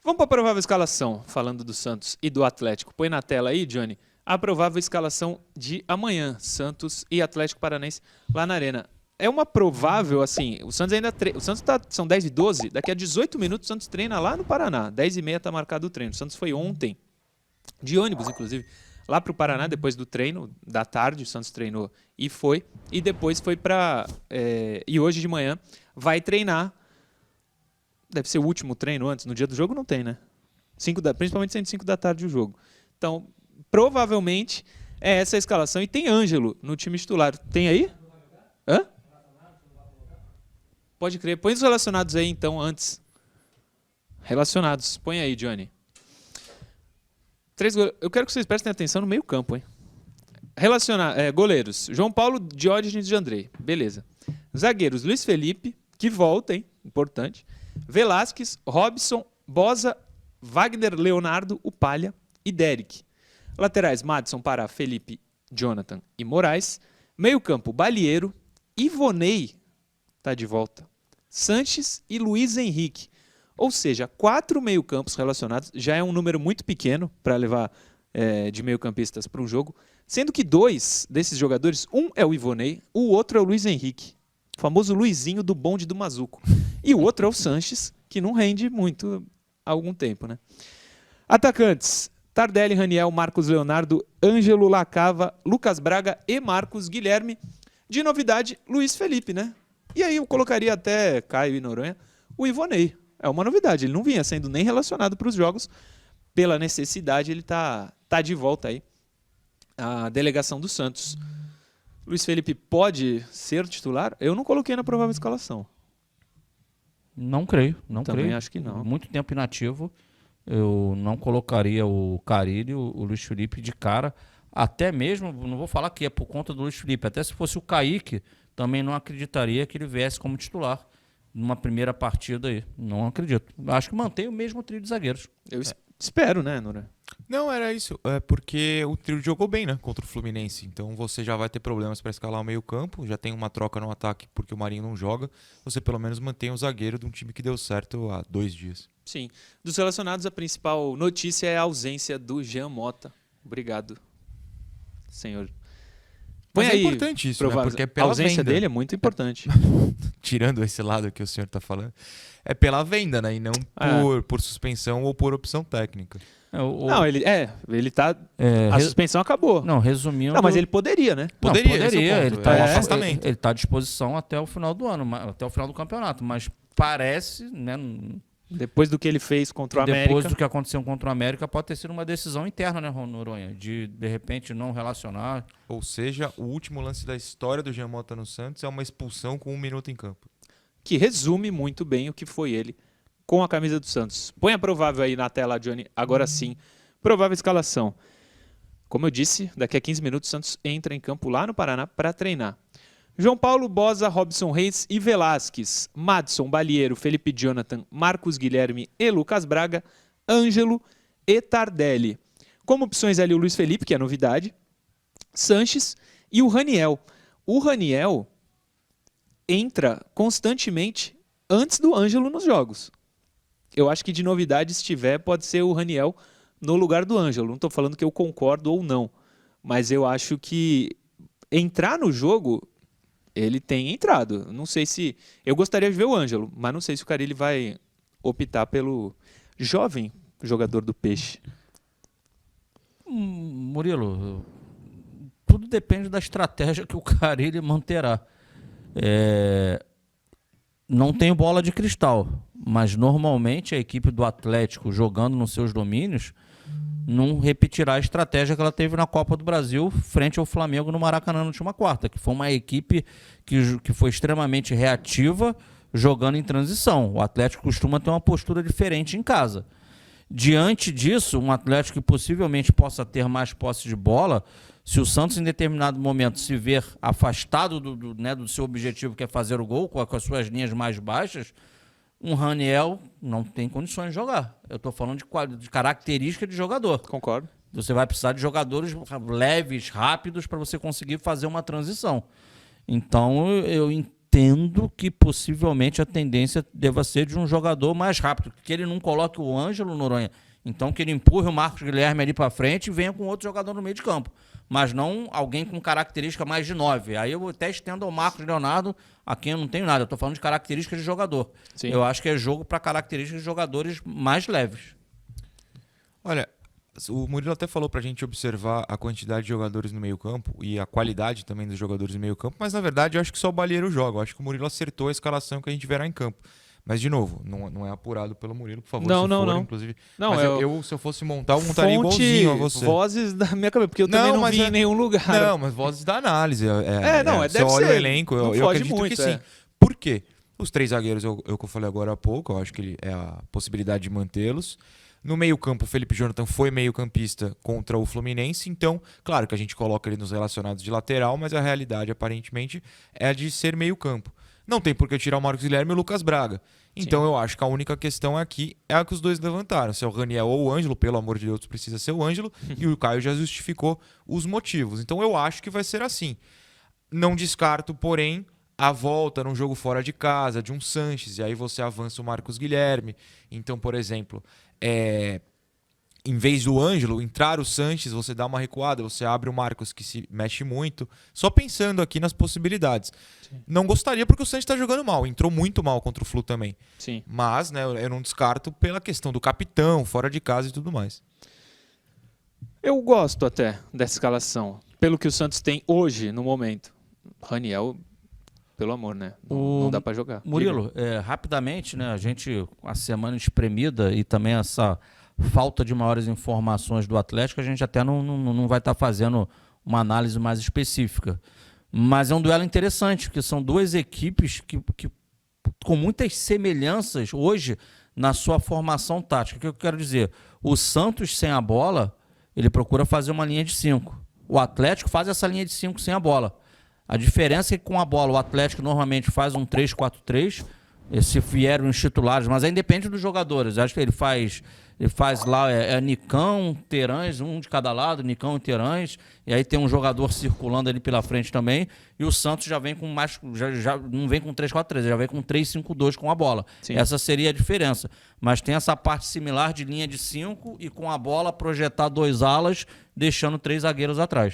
Vamos para a provável escalação, falando do Santos e do Atlético. Põe na tela aí, Johnny, a provável escalação de amanhã, Santos e Atlético Paranaense lá na Arena. É uma provável, assim, o Santos ainda são 10h12, daqui a 18 minutos o Santos treina lá no Paraná, 10h30 está marcado o treino. O Santos foi ontem, de ônibus inclusive, lá para o Paraná, depois do treino, da tarde, o Santos treinou e foi, e depois foi para... e hoje de manhã vai treinar. Deve ser o último treino antes. No dia do jogo não tem, né? Principalmente sendo 5 da tarde o jogo. Então, provavelmente é essa a escalação. E tem Ângelo no time titular. Tem aí? Hã? Pode crer. Põe os relacionados aí, então, antes. Relacionados. Põe aí, Johnny. Eu quero que vocês prestem atenção no meio campo, hein? Goleiros. João Paulo, Diógenes de Andrei. Beleza. Zagueiros. Luiz Felipe, que volta, hein? Importante. Velasquez, Robson, Boza, Wagner, Leonardo, o Palha e Derek. Laterais, Madison, Pará, Felipe, Jonathan e Moraes. Meio campo, Balieiro, Ivonei, tá de volta, Sanches e Luiz Henrique. Ou seja, 4 meio-campos relacionados, já é um número muito pequeno para levar de meio-campistas para um jogo, sendo que 2 desses jogadores, um é o Ivonei, o outro é o Luiz Henrique. O famoso Luizinho do bonde do Mazuco. E o outro é o Sanches, que não rende muito há algum tempo, né? Atacantes: Tardelli, Raniel, Marcos Leonardo, Ângelo Lacava, Lucas Braga e Marcos Guilherme. De novidade, Luiz Felipe, né? E aí eu colocaria até Caio e Noronha o Ivonei. É uma novidade, ele não vinha sendo nem relacionado para os jogos. Pela necessidade, ele tá de volta aí. A delegação do Santos. Luiz Felipe pode ser titular? Eu não coloquei na provável escalação. Não creio, Também creio. Acho que não. Muito tempo inativo. Eu não colocaria o Carille, o Luiz Felipe de cara. Até mesmo, não vou falar que é por conta do Luiz Felipe, até se fosse o Kaique, também não acreditaria que ele viesse como titular numa primeira partida aí. Não acredito. Acho que mantém o mesmo trio de zagueiros. Eu espero, né, Nora? Não, era isso. É porque o trio jogou bem, né? Contra o Fluminense. Então você já vai ter problemas para escalar o meio-campo. Já tem uma troca no ataque porque o Marinho não joga. Você pelo menos mantém o zagueiro de um time que deu certo há 2 dias. Sim. Dos relacionados, a principal notícia é a ausência do Jean Mota. Obrigado, senhor. Mas é importante isso, né? Porque é pela a ausência venda. dele é muito importante. Tirando esse lado que o senhor está falando, é pela venda, né? E não por suspensão ou por opção técnica. Não, ele tá... a suspensão acabou. Não, resumindo... Não, mas ele poderia, né? Poderia. Ele tá um afastamento. Ele tá à disposição até o final do ano, até o final do campeonato, mas parece, né... Depois do que ele fez contra o América. Depois do que aconteceu contra o América, pode ter sido uma decisão interna, né, Noronha? De repente, não relacionar. Ou seja, o último lance da história do Jean Mota no Santos é uma expulsão com 1 minuto em campo. Que resume muito bem o que foi ele com a camisa do Santos. Põe a provável aí na tela, Johnny. Agora sim. Provável escalação. Como eu disse, daqui a 15 minutos o Santos entra em campo lá no Paraná para treinar. João Paulo, Boza, Robson Reis e Velasquez, Madison, Balieiro, Felipe Jonathan, Marcos Guilherme e Lucas Braga, Ângelo e Tardelli. Como opções ali o Luiz Felipe, que é novidade, Sanches e o Raniel. O Raniel entra constantemente antes do Ângelo nos jogos. Eu acho que de novidade, se tiver, pode ser o Raniel no lugar do Ângelo. Não estou falando que eu concordo ou não, mas eu acho que entrar no jogo... Ele tem entrado. Não sei se... Eu gostaria de ver o Ângelo, mas não sei se o Carille vai optar pelo jovem jogador do Peixe. Murilo, tudo depende da estratégia que o Carille manterá. Não tenho bola de cristal, mas normalmente a equipe do Atlético, jogando nos seus domínios, não repetirá a estratégia que ela teve na Copa do Brasil frente ao Flamengo no Maracanã na última quarta, que foi uma equipe que foi extremamente reativa jogando em transição. O Atlético costuma ter uma postura diferente em casa. Diante disso, um Atlético que possivelmente possa ter mais posse de bola, se o Santos em determinado momento se ver afastado do seu objetivo, que é fazer o gol, com as suas linhas mais baixas, um Raniel não tem condições de jogar. Eu estou falando de característica de jogador. Concordo. Você vai precisar de jogadores leves, rápidos, para você conseguir fazer uma transição. Então, eu entendo que possivelmente a tendência deva ser de um jogador mais rápido, que ele não coloque o Ângelo Noronha. Então que ele empurre o Marcos Guilherme ali para frente e venha com outro jogador no meio de campo. Mas não alguém com característica mais de 9. Aí eu até estendo ao Marcos Leonardo, a quem eu não tenho nada. Eu estou falando de características de jogador. Sim. Eu acho que é jogo para características de jogadores mais leves. Olha, o Murilo até falou pra gente observar a quantidade de jogadores no meio-campo e a qualidade também dos jogadores no meio-campo, mas na verdade eu acho que só o Balieiro joga. Eu acho que o Murilo acertou a escalação que a gente verá em campo. Mas, de novo, não é apurado pelo Murilo, por favor, Não. inclusive. Não, mas eu, se eu fosse montar, eu montaria igualzinho a você. Vozes da minha cabeça, porque eu também não vi em nenhum lugar. Não, mas vozes da análise. Deve se eu olho ser. o elenco, Não eu foge acredito muito, que sim. é. Por quê? Os 3 zagueiros, eu que eu falei agora há pouco, eu acho que é a possibilidade de mantê-los. No meio-campo, o Felipe Jonathan foi meio-campista contra o Fluminense, então, claro que a gente coloca ele nos relacionados de lateral, mas a realidade, aparentemente, é a de ser meio-campo. Não tem por que tirar o Marcos Guilherme e o Lucas Braga. Então eu acho que a única questão aqui é a que os dois levantaram. Se é o Raniel ou o Ângelo, pelo amor de Deus, precisa ser o Ângelo, e o Caio já justificou os motivos. Então eu acho que vai ser assim. Não descarto, porém, a volta num jogo fora de casa, de um Sanches, e aí você avança o Marcos Guilherme. Então, por exemplo, em vez do Ângelo entrar o Sanches, você dá uma recuada, você abre o Marcos, que se mexe muito. Só pensando aqui nas possibilidades. Sim. Não gostaria porque o Sanches está jogando mal, entrou muito mal contra o Flu também. Sim. Mas, né, eu não descarto pela questão do capitão, fora de casa e tudo mais. Eu gosto até dessa escalação, pelo que o Santos tem hoje, no momento. Raniel, pelo amor, né? Não dá para jogar. Murilo, rapidamente, né, a gente, a semana espremida e também essa falta de maiores informações do Atlético, a gente até não vai estar fazendo uma análise mais específica. Mas é um duelo interessante, porque são duas equipes que com muitas semelhanças hoje na sua formação tática. O que eu quero dizer? O Santos sem a bola, ele procura fazer uma linha de 5. O Atlético faz essa linha de 5 sem a bola. A diferença é que com a bola o Atlético normalmente faz um 3-4-3, se vierem os titulares, mas aí depende dos jogadores. Acho que ele faz lá Nicão, Terãs, um de cada lado, Nicão e Terãs, e aí tem um jogador circulando ali pela frente também, e o Santos já vem com mais, já não vem com 3-4-3, já vem com 3-5-2 com a bola. Sim. Essa seria a diferença. Mas tem essa parte similar de linha de 5 e com a bola projetar 2 alas, deixando 3 zagueiros atrás.